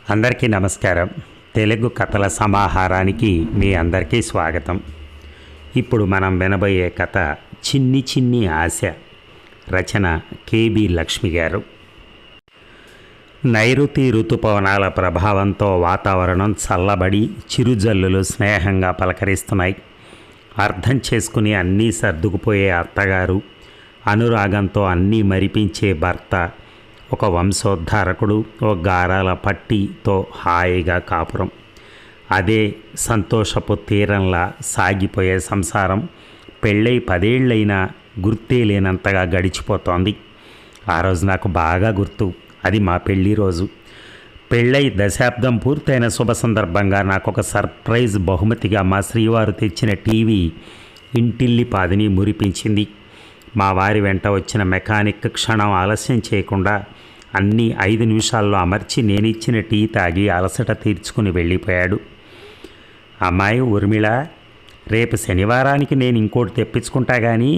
అందరికీ నమస్కారం. తెలుగు కథల సమాహారానికి మీ అందరికీ స్వాగతం. ఇప్పుడు మనం వినబోయే కథ చిన్ని చిన్ని ఆశ. రచన కేబి లక్ష్మి గారు. నైరుతి ఋతుపవనాల ప్రభావంతో వాతావరణం చల్లబడి చిరుజల్లులు స్నేహంగా పలకరిస్తున్నాయి. అర్థం చేసుకుని అన్నీ సర్దుకుపోయే అత్తగారు, అనురాగంతో అన్నీ మరిపించే భర్త, ఒక వంశోద్ధారకుడు, ఒక గారాల పట్టితో హాయిగా కాపురం. అదే సంతోషపు తీరంలా సాగిపోయే సంసారం పెళ్ళై 10 ఏళ్ళైనా గుర్తే లేనంతగా గడిచిపోతోంది. ఆ రోజు నాకు బాగా గుర్తు. అది మా పెళ్ళి రోజు. పెళ్ళై దశాబ్దం పూర్తయిన శుభ సందర్భంగా నాకు ఒక సర్ప్రైజ్ బహుమతిగా మా శ్రీవారు తెచ్చిన టీవీ ఇంటిల్లి పాదిని మురిపించింది. మా వారి వెంట వచ్చిన మెకానిక్ క్షణం ఆలస్యం చేయకుండా అన్నీ 5 నిమిషాల్లో అమర్చి నేనిచ్చిన టీ తాగి అలసట తీర్చుకుని వెళ్ళిపోయాడు. అమ్మాయి ఊర్మిళ, రేపు శనివారానికి నేను ఇంకోటి తెప్పించుకుంటా కానీ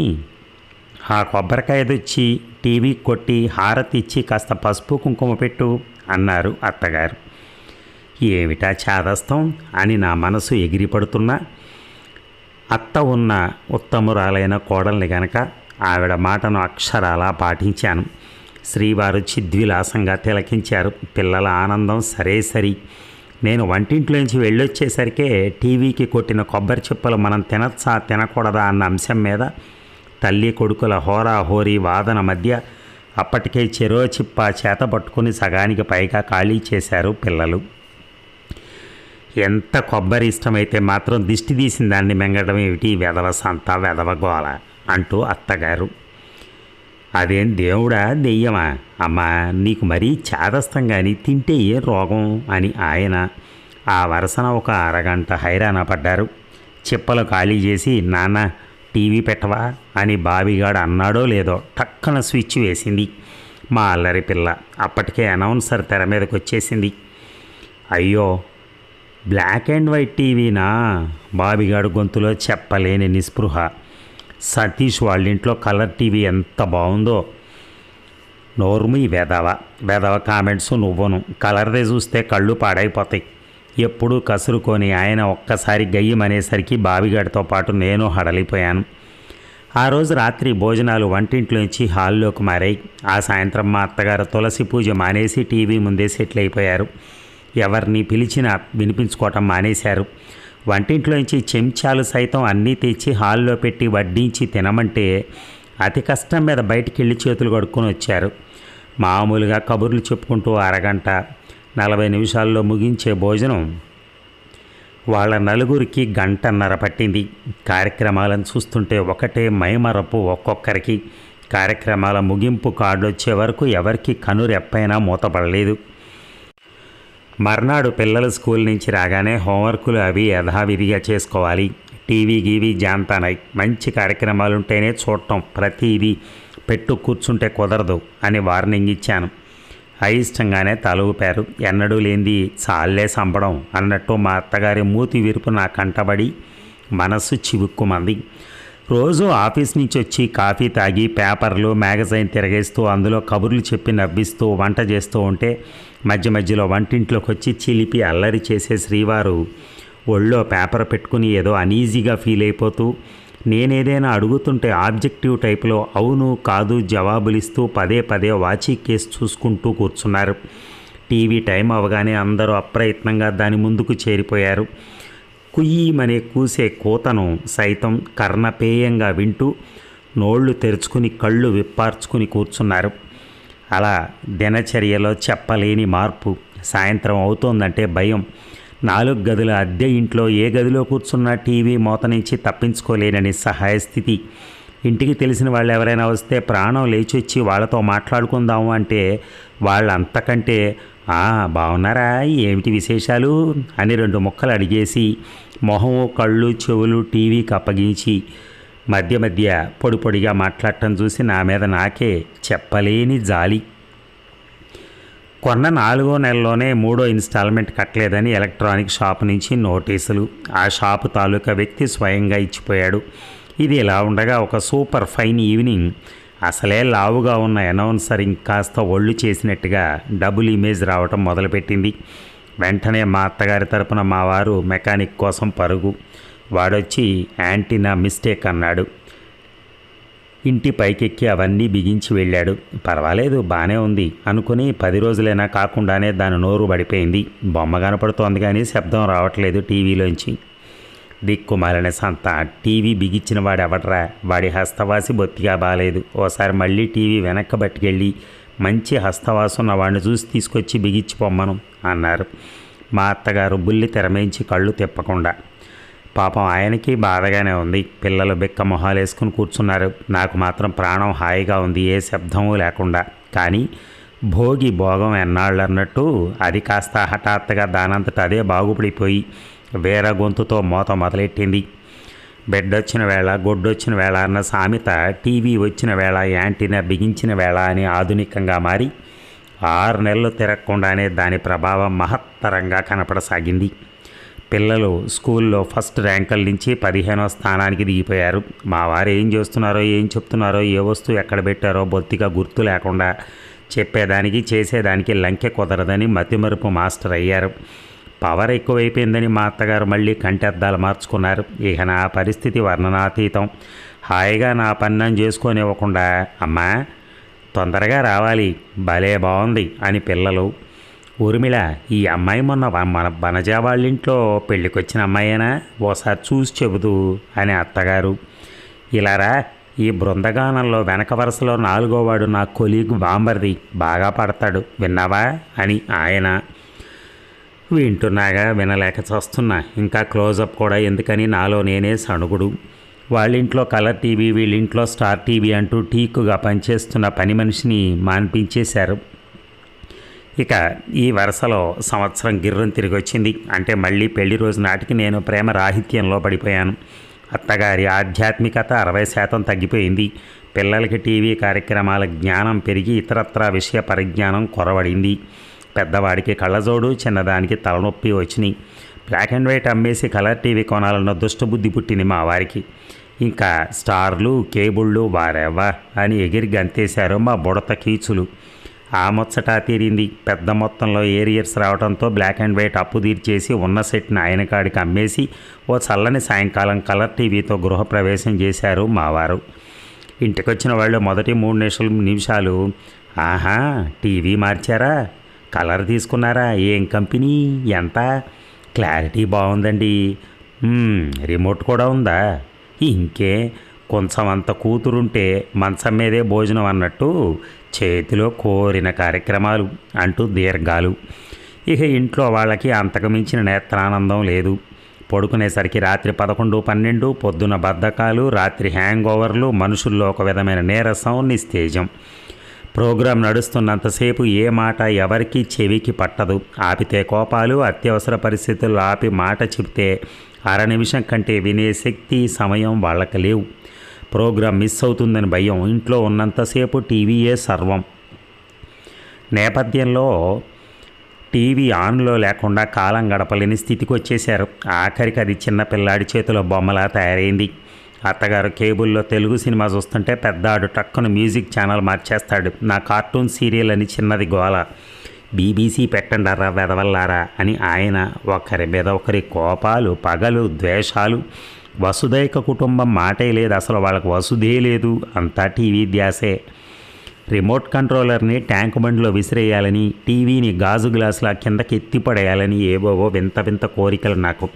ఆ కొబ్బరికాయ తెచ్చి టీవీ కొట్టి హారతి ఇచ్చి కాస్త పసుపు కుంకుమ పెట్టు అన్నారు అత్తగారు. ఏమిటా చాదస్తం అని నా మనసు ఎగిరిపడుతున్నా అత్త ఉన్న ఉత్తమురాలైన కోడల్ని గనక ఆవిడ మాటను అక్షరాలా పాటించాను. శ్రీవారు చిద్విలాసంగా తిలకించారు. పిల్లల ఆనందం సరే సరి. నేను వంటింట్లోంచి వెళ్ళొచ్చేసరికే టీవీకి కొట్టిన కొబ్బరి చిప్పలు మనం తినచ్చా తినకూడదా అన్న అంశం మీద తల్లి కొడుకుల హోరాహోరీ వాదన మధ్య అప్పటికే చెరో చిప్ప చేత పట్టుకుని సగానికి పైగా ఖాళీ చేశారు పిల్లలు. ఎంత కొబ్బరి ఇష్టమైతే మాత్రం దిష్టి తీసిన దాన్ని మెంగడం ఏమిటి, వెధవ సంత వెధవ గోల అంటూ అత్తగారు. అదేం దేవుడా దెయ్యమా అమ్మా, నీకు మరీ చాదస్తం కానీ తింటే ఏ రోగం అని ఆయన ఆ వరసన ఒక అరగంట హైరాణ పడ్డారు. చిప్పలు ఖాళీ చేసి నాన్న టీవీ పెట్టవా అని బావిగాడు అన్నాడో లేదో టక్కన స్విచ్ వేసింది మా అల్లరి పిల్ల. అప్పటికే అనౌన్సర్ తెర మీదకి వచ్చేసింది. అయ్యో, బ్లాక్ అండ్ వైట్ టీవీనా? బావిగాడు గొంతులో చెప్పలేని నిస్పృహ. సతీష్ వాళ్ళింట్లో కలర్ టీవీ ఎంత బాగుందో. నోర్ము ఈ వెధవ కామెంట్స్ నువ్వును. కలర్దే చూస్తే కళ్ళు పాడైపోతాయి. ఎప్పుడూ కసురుకొని ఆయన ఒక్కసారి గయ్యమనేసరికి బావిగాడితో పాటు నేను హడలిపోయాను. ఆ రోజు రాత్రి భోజనాలు వంటింట్లోంచి హాల్లోకి మారాయి. ఆ సాయంత్రం మా అత్తగారు తులసి పూజ మానేసి టీవీ ముందే సెటిల్ అయిపోయారు. ఎవరిని పిలిచినా వినిపించుకోవటం మానేశారు. వంటింట్లోంచి చెంచాలు సైతం అన్నీ తెచ్చి హాల్లో పెట్టి వడ్డించి తినమంటే అతి కష్టం మీద బయటికి వెళ్ళి చేతులు కడుక్కొని వచ్చారు. మామూలుగా కబుర్లు చెప్పుకుంటూ అరగంట 40 నిమిషాల్లో ముగించే భోజనం వాళ్ళ నలుగురికి 1.5 గంట పట్టింది. కార్యక్రమాలను చూస్తుంటే ఒకటే మైమరపు ఒక్కొక్కరికి. కార్యక్రమాల ముగింపు కార్డు వచ్చే వరకు ఎవరికి కనురెప్పైనా మూతపడలేదు. మర్నాడు పిల్లలు స్కూల్ నుంచి రాగానే హోంవర్కులు అవి యథావిధిగా చేసుకోవాలి. టీవీ గీవీ జాంతానాయి. మంచి కార్యక్రమాలు ఉంటేనే చూడటం, ప్రతిదీ పెట్టు కూర్చుంటే కుదరదు అని వార్నింగ్ ఇచ్చాను. అయిష్టంగానే తల ఊపారు. ఎన్నడూ లేనిది చాలే సంపడం అన్నట్టు మా అత్తగారి మూతి విరుపు నా కంటబడి మనస్సు చివుక్కుమంది. రోజు ఆఫీస్ నుంచి వచ్చి కాఫీ తాగి పేపర్లు మ్యాగజైన్ తిరగేస్తూ అందులో కబుర్లు చెప్పి నవ్విస్తూ వంట చేస్తూ ఉంటే మధ్య మధ్యలో వంటింట్లోకి వచ్చి చిలిపి అల్లరి చేసే శ్రీవారు ఒళ్ళో పేపర్ పెట్టుకుని ఏదో అనీజీగా ఫీల్ అయిపోతూ నేనేదైనా అడుగుతుంటే ఆబ్జెక్టివ్ టైప్లో అవును కాదు జవాబులిస్తూ పదే పదే వాచీ కేసు చూసుకుంటూ కూర్చున్నారు. టీవీ టైం అవగానే అందరూ అప్రయత్నంగా దాని ముందుకు చేరిపోయారు. కుయ్యమనే కూసే కూతను సైతం కర్ణపేయంగా వింటూ నోళ్లు తెరుచుకుని కళ్ళు విప్పార్చుకుని కూర్చున్నారు. అలా దినచర్యలో చెప్పలేని మార్పు. సాయంత్రం అవుతోందంటే భయం. 4 గదుల అద్దె ఇంట్లో ఏ గదిలో కూర్చున్నా టీవీ మోత నుంచి తప్పించుకోలేని నిస్సహాయ స్థితి. ఇంటికి తెలిసిన వాళ్ళు ఎవరైనా వస్తే ప్రాణం లేచొచ్చి వాళ్ళతో మాట్లాడుకుందాము అంటే వాళ్ళంతకంటే బాగున్నారా, ఏమిటి విశేషాలు అని 2 ముక్కలు అడిగేసి మొహము కళ్ళు చెవులు టీవీకి అప్పగించి మధ్య మధ్య పొడి పొడిగా మాట్లాడటం చూసి నా మీద నాకే చెప్పలేని జాలి. కొన్న 4వ నెలలోనే 3వ ఇన్స్టాల్మెంట్ కట్టలేదని ఎలక్ట్రానిక్ షాప్ నుంచి నోటీసులు. ఆ షాపు తాలూకా వ్యక్తి స్వయంగా ఇచ్చిపోయాడు. ఇది ఇలా ఉండగా ఒక సూపర్ ఫైన్ ఈవినింగ్ అసలే లావుగా ఉన్న అనౌన్సర్ ఇంకాస్త ఒళ్ళు చేసినట్టుగా డబుల్ ఇమేజ్ రావటం మొదలుపెట్టింది. వెంటనే మా అత్తగారి తరపున మా వారు మెకానిక్ కోసం పరుగు. వాడొచ్చి యాంటీనా మిస్టేక్ అన్నాడు. ఇంటి పైకెక్కి అవన్నీ బిగించి వెళ్ళాడు. పర్వాలేదు, బాగానే ఉంది అనుకుని 10 రోజులైనా కాకుండానే దాని నోరు పడిపోయింది. బొమ్మ కనపడుతోంది కానీ శబ్దం రావట్లేదు టీవీలోంచి. దిక్కుమాలిన సంత. టీవీ బిగించిన వాడు ఎవడరా? వాడి హస్తవాసి బొత్తిగా బాలేదు. ఓసారి మళ్ళీ టీవీ వెనక్కి పట్టుకెళ్ళి మంచి హస్తవాసు ఉన్న వాడిని చూసి తీసుకొచ్చి బిగించి పొమ్మను అన్నారు మా అత్తగారు బుల్లి తెరమేంచి కళ్ళు తిప్పకుండా. పాపం ఆయనకి బాధగానే ఉంది. పిల్లలు బిక్క మొహాలు వేసుకుని కూర్చున్నారు. నాకు మాత్రం ప్రాణం హాయిగా ఉంది, ఏ శబ్దమూ లేకుండా. కానీ భోగి భోగం ఎన్నాళ్ళు అన్నట్టు అది కాస్త హఠాత్తుగా దానంతట అదే బాగుపడిపోయి వేరే గొంతుతో మోత మొదలెట్టింది. బెడ్డొచ్చిన వేళ గొడ్డొచ్చిన వేళ అన్న సామెత టీవీ వచ్చిన వేళ యాంటీనా బిగించిన వేళ అని ఆధునికంగా మారి 6 నెలలు తిరగకుండానే దాని ప్రభావం మహత్తరంగా కనపడసాగింది. పిల్లలు స్కూల్లో ఫస్ట్ ర్యాంకుల నుంచి 15వ స్థానానికి దిగిపోయారు. మా వారు ఏం చేస్తున్నారో ఏం చెప్తున్నారో ఏ వస్తువు ఎక్కడ పెట్టారో బొత్తిగా గుర్తు లేకుండా చెప్పేదానికి చేసేదానికి లంకె కుదరదని మతిమరుపు మాస్టర్ అయ్యారు. పవర్ ఎక్కువైపోయిందని మా అత్తగారు మళ్ళీ కంటెద్దాలు మార్చుకున్నారు. ఇక నా పరిస్థితి వర్ణనాతీతం. హాయిగా నా పన్నం చేసుకోనివ్వకుండా అమ్మా తొందరగా రావాలి, భలే బాగుంది అని పిల్లలు. ఊర్మిళ, ఈ అమ్మాయి మొన్న మన బనజా వాళ్ళింట్లో పెళ్ళికొచ్చిన అమ్మాయేనా? ఓసారి చూసి చెబుతూ అని అత్తగారు. ఇలారా, ఈ బృందగానంలో వెనక వరుసలో 4వ వాడు నా కొలీగ్ బాంబర్ది, బాగా పడతాడు, విన్నావా అని ఆయన. వింటున్నాగా వినలేక చస్తున్నా. ఇంకా క్లోజప్ కూడా ఎందుకని నాలో నేనే సణుగుడు. వాళ్ళింట్లో కలర్ టీవీ, వీళ్ళింట్లో స్టార్ టీవీ అంటూ టీకుగా పనిచేస్తున్న పని మనిషిని మాన్పించేశారు. ఇక ఈ వరుసలో సంవత్సరం గిర్రం తిరిగి వచ్చింది. అంటే మళ్ళీ పెళ్లి రోజు నాటికి నేను ప్రేమ రాహిత్యంలో పడిపోయాను. అత్తగారి ఆధ్యాత్మికత 60% తగ్గిపోయింది. పిల్లలకి టీవీ కార్యక్రమాల జ్ఞానం పెరిగి ఇతరత్రా విషయ పరిజ్ఞానం కొరవడింది. పెద్దవాడికి కళ్ళజోడు, చిన్నదానికి తలనొప్పి వచ్చినాయి. బ్లాక్ అండ్ వైట్ అమ్మేసి కలర్ టీవీ కొనాలన్న దుష్టబుద్ధి పుట్టింది మా వారికి. ఇంకా స్టార్లు, కేబుళ్ళు వారెవ్వా అని ఎగిరి గంతేశారు మా బుడత కీచులు. ఆ ముచ్చట తీరింది. పెద్ద మొత్తంలో ఏరియర్స్ రావడంతో బ్లాక్ అండ్ వైట్ అప్పు తీర్చేసి ఉన్న సెట్ని ఆయన కాడికి అమ్మేసి ఓ చల్లని సాయంకాలం కలర్ టీవీతో గృహప్రవేశం చేశారు మావారు. ఇంటికొచ్చిన వాళ్ళు మొదటి 3 నిమిషాలు ఆహా టీవీ మార్చారా, కలర్ తీసుకున్నారా, ఏం కంపెనీ, ఎంత, క్లారిటీ బాగుందండి, రిమోట్ కూడా ఉందా, ఇంకే కొంచెం అంత కూతురుంటే మంచం మీదే భోజనం అన్నట్టు చేతిలో కోరిన కార్యక్రమాలు అంటూ దీర్ఘాలు. ఇక ఇంట్లో వాళ్ళకి అంతకుమించిన నేత్రానందం లేదు. పడుకునేసరికి రాత్రి 11, 12, పొద్దున బద్ధకాలు, రాత్రి హ్యాంగ్ ఓవర్లు, మనుషుల్లో ఒక విధమైన నీరసం, నిస్తేజం. ప్రోగ్రాం నడుస్తున్నంతసేపు ఏ మాట ఎవరికి చెవికి పట్టదు. ఆపితే కోపాలు, అత్యవసర పరిస్థితుల్లో ఆపి మాట చెప్తే 1/2 నిమిషం కంటే వినే శక్తి, సమయం వాళ్ళకి లేవు. ప్రోగ్రాం మిస్ అవుతుందని భయం. ఇంట్లో ఉన్నంతసేపు టీవీయే సర్వం. నేపథ్యంలో టీవీ ఆన్లో లేకుండా కాలం గడపలేని స్థితికి వచ్చేశారు. ఆఖరికి అది చిన్న పిల్లాడి చేతిలో బొమ్మలా తయారైంది. అత్తగారు కేబుల్లో తెలుగు సినిమా చూస్తుంటే పెద్దాడు టక్కున మ్యూజిక్ ఛానల్ మార్చేస్తాడు. నా కార్టూన్ సీరియల్ అని చిన్నది గోల. బీబీసీ పెట్టండారా వెదవల్లారా అని ఆయన. ఒకరి మీద ఒకరి కోపాలు, పగలు, ద్వేషాలు. వసుదైక కుటుంబం మాటే లేదు, అసలు వాళ్ళకు వసుదే లేదు, అంతా టీవీ ధ్యాసే. రిమోట్ కంట్రోలర్ని ట్యాంక్ బండిలో విసిరేయాలని, టీవీని గాజు గ్లాసులా కిందకి ఎత్తిపడేయాలని ఏవోవో వింత వింత కోరికలు నాకు.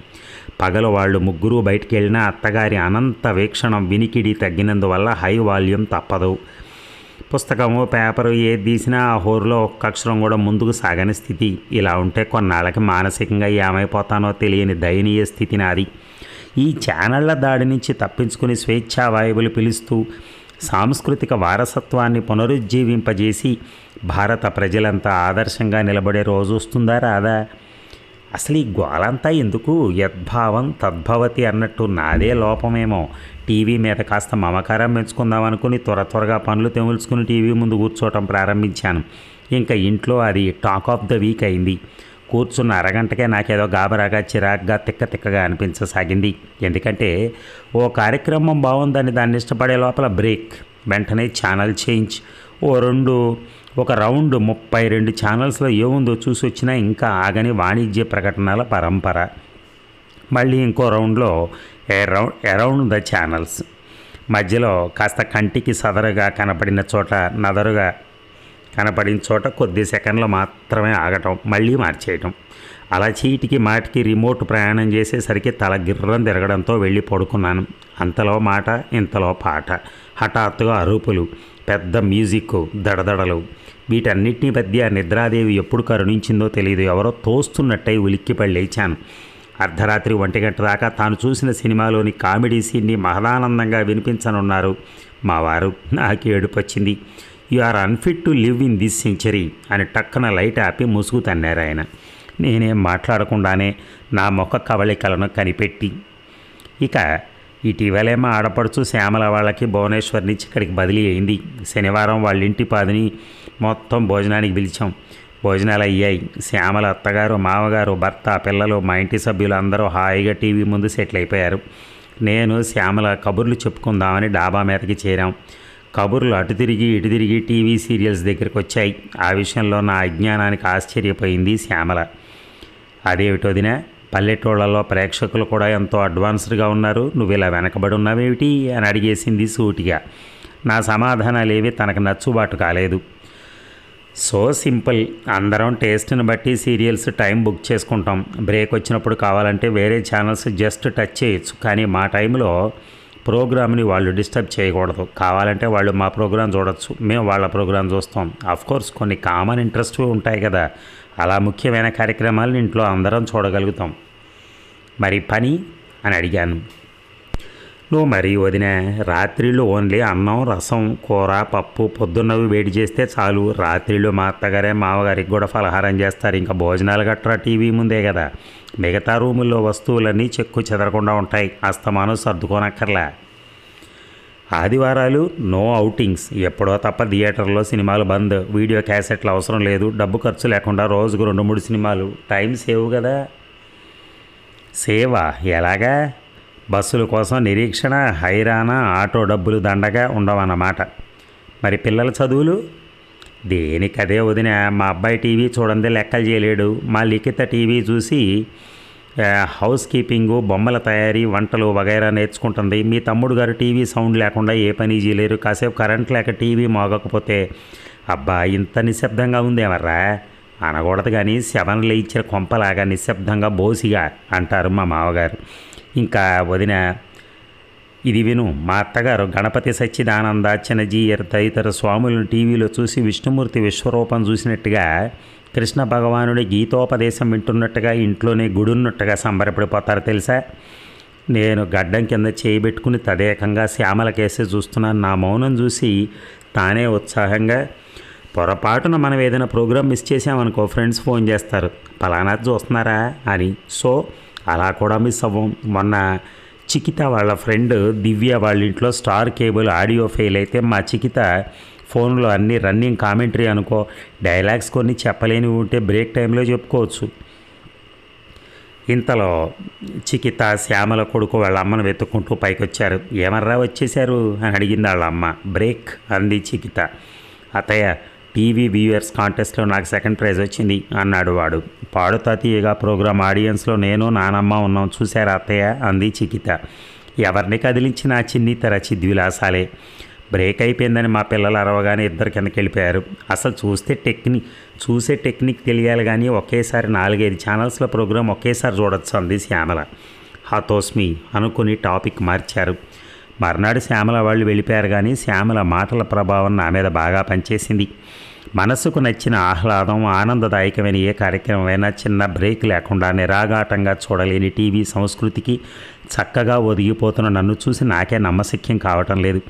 పగలు వాళ్ళు ముగ్గురు బయటికి వెళ్ళినా అత్తగారి అనంత వీక్షణం వినికిడి తగ్గినందువల్ల హై వాల్యూమ్ తప్పదు. పుస్తకము, పేపరు ఏది తీసినా ఆ హోరులో ఒక్క అక్షరం కూడా ముందుకు సాగని స్థితి. ఇలా ఉంటే కొన్నాళ్ళకి మానసికంగా ఏమైపోతానో తెలియని దయనీయ స్థితి నాది. ఈ ఛానళ్ల దాడి నుంచి తప్పించుకుని స్వేచ్ఛా వాయువులు పిలుస్తూ సాంస్కృతిక వారసత్వాన్ని పునరుజ్జీవింపజేసి భారత ప్రజలంతా ఆదర్శంగా నిలబడే రోజు వస్తుందా రాదా? అసలు ఈ గోలంతా ఎందుకు? యద్భావం తద్భవతి అన్నట్టు నాదే లోపమేమో. టీవీ మీద కాస్త మమకారం పెంచుకుందాం అనుకుని త్వరగా పనులు తెముల్చుకుని టీవీ ముందు కూర్చోవటం ప్రారంభించాను. ఇంకా ఇంట్లో అది టాక్ ఆఫ్ ద వీక్ అయింది. కూర్చున్న అరగంటకే నాకేదో గాబరాగా, చిరాగ్గా, తిక్కగా అనిపించసాగింది. ఎందుకంటే ఓ కార్యక్రమం బాగుందని దాన్ని ఇష్టపడే లోపల బ్రేక్, వెంటనే ఛానల్ చేంజ్, ఓ 2 ఒక రౌండ్ 32 ఛానల్స్లో ఏముందో చూసి వచ్చినా ఇంకా ఆగని వాణిజ్య ప్రకటనల పరంపర. మళ్ళీ ఇంకో రౌండ్లో అరౌండ్ ద ఛానల్స్. మధ్యలో కాస్త కంటికి సదరుగా కనపడిన చోట, నదరుగా కనపడిన చోట కొద్ది సెకండ్లు మాత్రమే ఆగటం, మళ్ళీ మార్చేయటం. అలా చీటికి మాటికి రిమోట్ ప్రయాణం చేసేసరికి తల గిర్రం తిరగడంతో వెళ్ళి పడుకున్నాను. అంతలో మాట, ఇంతలో పాట, హఠాత్తుగా అరుపులు, పెద్ద మ్యూజిక్, దడదడలు. వీటన్నిటిని మధ్య నిద్రాదేవి ఎప్పుడు కరుణించిందో తెలియదు. ఎవరో తోస్తున్నట్టయి ఉలిక్కిపడి లేచాను. అర్ధరాత్రి 1 గంట దాకా తాను చూసిన సినిమాలోని కామెడీ సీన్ని మహదానందంగా వినిపించనున్నారు మా వారు. నాకు ఏడుపొచ్చింది. You are unfit to live in this century అని టక్కన లైట్ ఆపి ముసుగు తన్నారు ఆయన. నేనేం మాట్లాడకుండానే నా ముఖ కవళికలను కనిపెట్టి, ఇక ఇటీవలే మా ఆడపడుచు శ్యామల వాళ్ళకి భువనేశ్వర్ నుంచి ఇక్కడికి బదిలీ అయింది. శనివారం వాళ్ళ ఇంటి పాదిని మొత్తం భోజనానికి పిలిచాం. భోజనాలు అయ్యాయి. శ్యామల అత్తగారు, మామగారు, భర్త, పిల్లలు, మా ఇంటి సభ్యులు అందరూ హాయిగా టీవీ ముందు సెటిల్ అయిపోయారు. నేను శ్యామల కబుర్లు చెప్పుకుందామని డాబా మీదకి చేరాం. కబుర్లు అటు తిరిగి ఇటు తిరిగి టీవీ సీరియల్స్ దగ్గరికి వచ్చాయి. ఆ విషయంలో నా అజ్ఞానానికి ఆశ్చర్యపోయింది శ్యామల. అదేమిటోదినా, పల్లెటూళ్ళలో ప్రేక్షకులు కూడా ఎంతో అడ్వాన్స్డ్గా ఉన్నారు, నువ్వు ఇలా వెనకబడి ఉన్నావేమిటి అని అడిగేసింది సూటిగా. నా సమాధానాలేవి తనకు నచ్చుబాటు కాలేదు. సో సింపుల్, అందరం టేస్ట్ని బట్టి సీరియల్స్ టైం బుక్ చేసుకుంటాం. బ్రేక్ వచ్చినప్పుడు కావాలంటే వేరే ఛానల్స్ జస్ట్ టచ్ చేయొచ్చు, కానీ మా టైంలో ప్రోగ్రామ్ని వాళ్ళు డిస్టర్బ్ చేయకూడదు. కావాలంటే వాళ్ళు మా ప్రోగ్రాం చూడొచ్చు, మేము వాళ్ళ ప్రోగ్రాం చూస్తాం. ఆఫ్కోర్స్ కొన్ని కామన్ ఇంట్రెస్ట్ ఉంటాయి కదా, అలా ముఖ్యమైన కార్యక్రమాలను ఇంట్లో అందరం చూడగలుగుతాం. మరి పని అని అడిగాను. నువ్వు మరీ వదిన, రాత్రిళ్ళు ఓన్లీ అన్నం, రసం, కూర, పప్పు పొద్దున్నవి వేడి చేస్తే చాలు. రాత్రిళ్ళు మా అత్తగారే మామగారికి కూడా ఫలహారం చేస్తారు. ఇంకా భోజనాలు గట్రా టీవీ ముందే కదా. మిగతా రూముల్లో వస్తువులన్నీ చెక్కు చెదరకుండా ఉంటాయి, అస్తమానం సర్దుకోనక్కర్లే. ఆదివారాలు నో అవుటింగ్స్, ఎప్పుడో తప్ప థియేటర్లో సినిమాలు బంద్. వీడియో క్యాసెట్లు అవసరం లేదు. డబ్బు ఖర్చు లేకుండా రోజుకు 2-3 సినిమాలు. టైం సేవ్ కదా. సేవా ఎలాగా? బస్సుల కోసం నిరీక్షణ, హైరానా, ఆటో డబ్బులు దండగా ఉండవన్నమాట. మరి పిల్లల చదువులు? దేనికదే వదిన. మా అబ్బాయి టీవీ చూడండి లెక్కలు చేయలేడు. మా లిఖిత టీవీ చూసి హౌస్ కీపింగు, బొమ్మల తయారీ, వంటలు వగైరా నేర్చుకుంటుంది. మీ తమ్ముడు గారు టీవీ సౌండ్ లేకుండా ఏ పని చేయలేరు. కాసేపు కరెంట్ లేక టీవీ మోగకపోతే అబ్బా ఇంత నిశ్శబ్దంగా ఉందేమర్రా అనకూడదు, కానీ శవనలు ఇచ్చిన కొంపలాగా నిశ్శబ్దంగా బోసిగా అంటారు మా మామగారు. ఇంకా వదిన ఇది విను. మా అత్తగారు గణపతి సచ్చిదానంద, చిన్నజీయర్ తదితర స్వాములను టీవీలో చూసి విష్ణుమూర్తి విశ్వరూపం చూసినట్టుగా, కృష్ణ భగవానుడి గీతోపదేశం వింటున్నట్టుగా, ఇంట్లోనే గుడున్నట్టుగా సంబరపడిపోతారు తెలుసా. నేను గడ్డం కింద చేయబెట్టుకుని తదేకంగా శ్యామల కేసే చూస్తున్నాను. నా మౌనం చూసి తానే ఉత్సాహంగా, పొరపాటున మనం ఏదైనా ప్రోగ్రాం మిస్ చేసామనుకో ఫ్రెండ్స్ ఫోన్ చేస్తారు, పలానా చూస్తున్నారా అని. సో అలా కూడా మిస్ అవ్వం. మొన్న చికిత వాళ్ళ ఫ్రెండ్ దివ్య వాళ్ళ ఇంట్లో స్టార్ కేబుల్ ఆడియో ఫెయిల్ అయితే మా చికిత ఫోన్లో అన్నీ రన్నింగ్ కామెంటరీ అనుకో, డైలాగ్స్ కొన్ని చెప్పలేనివి ఉంటే బ్రేక్ టైంలో చెప్పుకోవచ్చు. ఇంతలో చికిత శ్యామల కొడుకు వాళ్ళ అమ్మను వెతుక్కుంటూ పైకి వచ్చారు. ఏమర్రా వచ్చేశారు అని అడిగింది వాళ్ళ అమ్మ. బ్రేక్ అంది చికిత. అత్తయ్య, టీవీ వ్యూయర్స్ కాంటెస్ట్లో నాకు సెకండ్ ప్రైజ్ వచ్చింది అన్నాడు వాడు. పాడుతా తీయగా ప్రోగ్రాం ఆడియన్స్లో నేను నానమ్మ ఉన్నాం, చూశారా అత్తయ్య అంది చికిత. ఎవరిని కదిలించిన చిన్ని తెర చిద్విలాసాలే. బ్రేక్ అయిపోయిందని మా పిల్లలు అరవగానే ఇద్దరు కిందకి వెళ్ళిపోయారు. అసలు చూసే టెక్నిక్ తెలియాలి, కానీ ఒకేసారి 4-5 ఛానల్స్లో ప్రోగ్రాం ఒకేసారి చూడొచ్చు అంది శ్యామల. హతోస్మి అనుకుని టాపిక్ మార్చారు. మర్నాడు శ్యామల వాళ్ళు వెళ్ళిపోయారు, కానీ శ్యామల మాటల ప్రభావం నా మీద బాగా పనిచేసింది. మనసుకు నచ్చిన ఆహ్లాదం, ఆనందదాయకమైన ఏ కార్యక్రమమైనా చిన్న బ్రేక్ లేకుండా నిరాఘాటంగా చూడలేని టీవీ సంస్కృతికి చక్కగా ఒదిగిపోతున్న నన్ను చూసి నాకే నమ్మశక్యం కావటం లేదు.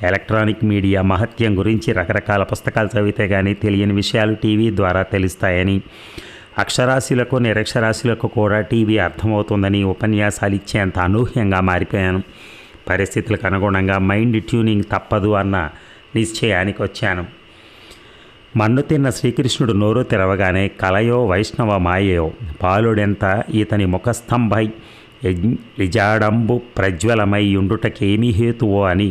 ఎలక్ట్రానిక్ మీడియా మహత్యం గురించి రకరకాల పుస్తకాలు చదివితే కానీ తెలియని విషయాలు టీవీ ద్వారా తెలుస్తాయని, అక్షరాస్యులకు నిరక్షరాస్యులకు కూడా టీవీ అర్థమవుతుందని ఉపన్యాసాలు ఇచ్చేంత అనూహ్యంగా మారిపోయాను. పరిస్థితులకు అనుగుణంగా మైండ్ ట్యూనింగ్ తప్పదు అన్న నిశ్చయానికి వచ్చాను. మన్ను తిన్న శ్రీకృష్ణుడు నోరు తెరవగానే కలయో వైష్ణవ మాయయో పాలుడెంత ఇతని ముఖస్తంభై లిజాడంబు ప్రజ్వలమై ఉండుటకేమి హేతువో అని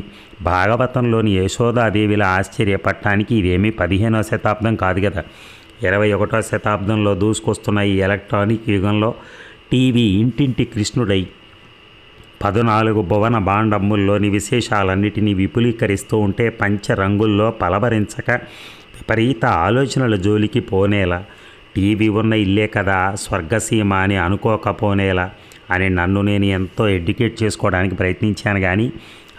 భాగవతంలోని యశోదాదేవిల ఆశ్చర్యపడటానికి ఇదేమీ 15వ శతాబ్దం కాదు కదా, 21వ శతాబ్దంలో దూసుకొస్తున్న ఈ ఎలక్ట్రానిక్ యుగంలో టీవీ ఇంటింటి కృష్ణుడై 14 భువన భాండముల్లోని విశేషాలన్నిటినీ విపులీకరిస్తూ ఉంటే పంచరంగుల్లో పలవరించక విపరీత ఆలోచనల జోలికి పోనేలా, టీవీ ఉన్న ఇల్లే కదా స్వర్గసీమ అని అనుకోకపోనేలా అని నన్ను నేను ఎంతో ఎడ్యుకేట్ చేసుకోవడానికి ప్రయత్నించాను. కానీ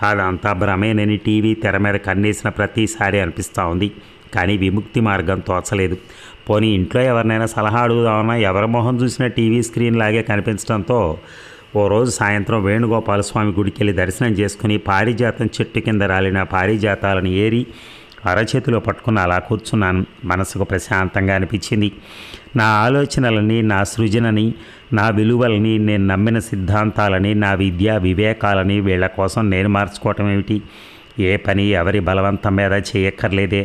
అదంతా భ్రమేనని టీవీ తెర మీద కన్నేసిన ప్రతిసారి అనిపిస్తూ ఉంది. కానీ విముక్తి మార్గం తోచలేదు. పోనీ ఇంట్లో ఎవరినైనా సలహా అడుగుదామన్నా ఎవరి మొహం చూసినా టీవీ స్క్రీన్ లాగే కనిపించడంతో ఓ రోజు సాయంత్రం వేణుగోపాలస్వామి గుడికి వెళ్ళి దర్శనం చేసుకుని పారిజాతం చెట్టు కింద రాలిన పారిజాతాలను ఏరి అరచేతిలో పట్టుకుని అలా కూర్చున్నాను. మనసుకు ప్రశాంతంగా అనిపించింది. నా ఆలోచనలని, నా సృజనని, నా విలువలని, నేను నమ్మిన సిద్ధాంతాలని, నా విద్యా వివేకాలని వీళ్ళ కోసం నేను మార్చుకోవటం ఏమిటి? ఏ పని ఎవరి బలవంతం మీద చేయక్కర్లేదే.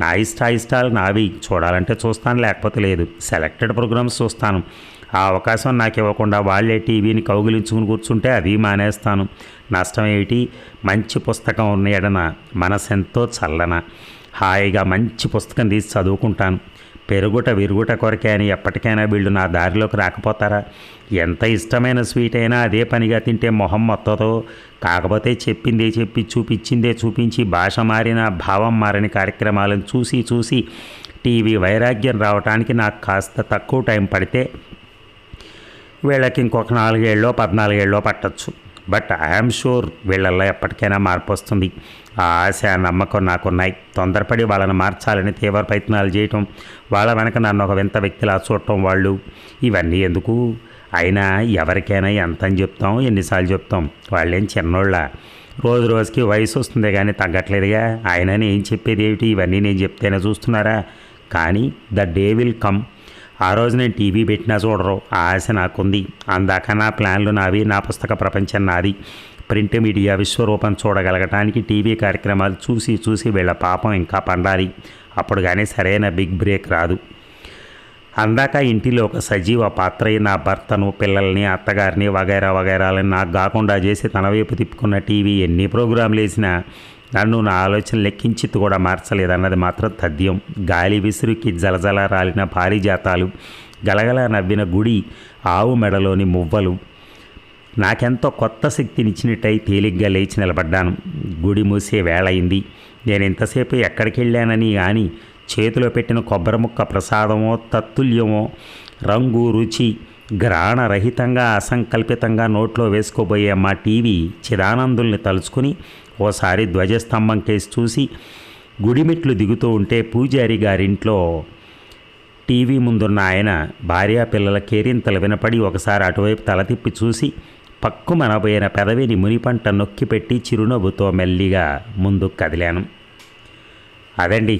నా ఇష్టాలు నావి. చూడాలంటే చూస్తాను, లేకపోతే లేదు. సెలెక్టెడ్ ప్రోగ్రామ్స్ చూస్తాను. ఆ అవకాశం నాకు ఇవ్వకుండా వాళ్లే టీవీని కౌగిలించుకుని కూర్చుంటే అది మానేస్తాను. నష్టం ఏమిటి? మంచి పుస్తకం ఉన్న ఎడన మనసెంతో చల్లన. హాయిగా మంచి పుస్తకం తీసి చదువుకుంటాను. పెరుగుట విరుగుట కొరకే అని ఎప్పటికైనా వీళ్ళు నా దారిలోకి రాకపోతారా? ఎంత ఇష్టమైన స్వీట్ అయినా అదే పనిగా తింటే మొహం మొత్తతో. కాకపోతే చెప్పిందే చెప్పి చూపించిందే చూపించి భాష మారిన భావం మారని కార్యక్రమాలను చూసి టీవీ వైరాగ్యం రావడానికి నాకు కాస్త తక్కువ టైం పడితే వీళ్ళకి ఇంకొక 4 ఏళ్ళో 14 ఏళ్ళో పట్టచ్చు. బట్ ఐఎమ్ షూర్ వీళ్ళల్లో ఎప్పటికైనా మార్పు వస్తుంది. ఆ ఆశ నమ్మకం నాకున్నాయి. తొందరపడి వాళ్ళని మార్చాలని తీవ్ర ప్రయత్నాలు చేయటం, వాళ్ళ వెనక నన్ను ఒక వింత వ్యక్తిలా చూడటం, వాళ్ళు ఇవన్నీ ఎందుకు? అయినా ఎవరికైనా ఎంత అని చెప్తాం, ఎన్నిసార్లు చెప్తాం? వాళ్ళేం చిన్నోళ్ళ? రోజుకి వయసు వస్తుందే కానీ తగ్గట్లేదుగా. అయినా నేను చెప్పేది ఏమిటి? ఇవన్నీ నేను చెప్తేనే చూస్తున్నారా? కానీ ద డే విల్ కమ్. ఆ రోజు నేను టీవీ పెట్టినా చూడరు. ఆ ఆశ నాకుంది. అందాక నా ప్లాన్లు నావి, నా పుస్తక ప్రపంచం నాది. ప్రింట్ మీడియా విశ్వరూపం చూడగలగటానికి టీవీ కార్యక్రమాలు చూసి వీళ్ళ పాపం ఇంకా పండాలి. అప్పుడు కానీ సరైన బిగ్ బ్రేక్ రాదు. అందాక ఇంటిలో ఒక సజీవ పాత్ర నా భర్తను, పిల్లల్ని, అత్తగారిని వగైరాలని నాకు కాకుండా చేసి తన వైపు తిప్పుకున్న టీవీ ఎన్ని ప్రోగ్రాంలు వేసినా నన్ను నా ఆలోచన లెక్కించిత్ కూడా మార్చలేదన్నది మాత్రం తథ్యం. గాలి విసురుకి జలజల రాలిన పారిజాతాలు, గలగల నవ్విన గుడి ఆవు మెడలోని మువ్వలు నాకెంతో కొత్త శక్తినిచ్చినట్టయి తేలిగ్గా లేచి నిలబడ్డాను. గుడి మూసే వేళయింది. నేను ఇంతసేపు ఎక్కడికి వెళ్ళానని కానీ చేతిలో పెట్టిన కొబ్బరి ముక్క ప్రసాదమో తత్తుల్యమో రంగు రుచి గ్రహణరహితంగా అసంకల్పితంగా నోట్లో వేసుకోబోయే మా టీవీ చిదానందుల్ని తలుచుకుని ఓసారి ధ్వజస్తంభం కేసి చూసి గుడిమెట్లు దిగుతూ ఉంటే పూజారి గారింట్లో టీవీ ముందున్న ఆయన భార్యా పిల్లల కేరింతలు వినపడి ఒకసారి అటువైపు తల తిప్పి చూసి పక్కుమనబోయిన పెదవిని మునిపంట నొక్కిపెట్టి చిరునవ్వుతో మెల్లిగా ముందుకు కదిలాను. అదండి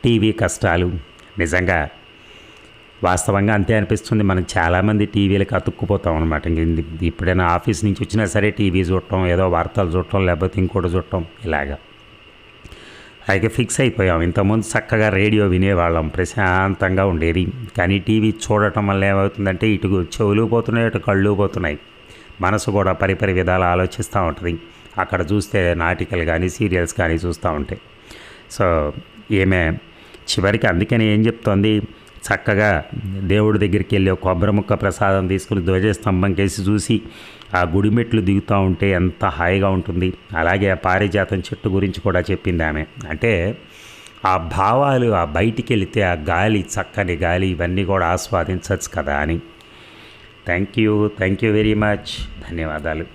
టీవీ కష్టాలు. నిజంగా వాస్తవంగా అంతే అనిపిస్తుంది. మనం చాలామంది టీవీలకు అతుక్కుపోతాం అనమాట. ఇప్పుడైనా ఆఫీస్ నుంచి వచ్చినా సరే టీవీ చూడటం, ఏదో వార్తలు చూడటం, లేకపోతే ఇంకోటి చూడటం, ఇలాగా అయితే ఫిక్స్ అయిపోయాం. ఇంతకుముందు చక్కగా రేడియో వినేవాళ్ళం, ప్రశాంతంగా ఉండేది. కానీ టీవీ చూడటం వల్ల ఏమవుతుందంటే ఇటు చెవులు పోతున్నాయి, ఇటు కళ్ళు పోతున్నాయి, మనసు కూడా పరిపరి విధాలు ఆలోచిస్తూ ఉంటుంది. అక్కడ చూస్తే నాటికలు కానీ సీరియల్స్ కానీ చూస్తూ ఉంటాయి. సో ఏమే చివరికి అందుకని ఏం చెప్తోంది, చక్కగా దేవుడి దగ్గరికి వెళ్ళి ఒక కొబ్బరి ముక్క ప్రసాదం తీసుకుని ధ్వజస్తంభం కేసి చూసి ఆ గుడిమెట్లు దిగుతూ ఉంటే ఎంత హాయిగా ఉంటుంది. అలాగే ఆ పారిజాతం చెట్టు గురించి కూడా చెప్పింది ఆమె. అంటే ఆ భావాలు ఆ బయటికి వెళితే ఆ గాలి, చక్కని గాలి, ఇవన్నీ కూడా ఆస్వాదించవచ్చు కదా అని. Thank you very much. ధన్యవాదాలు.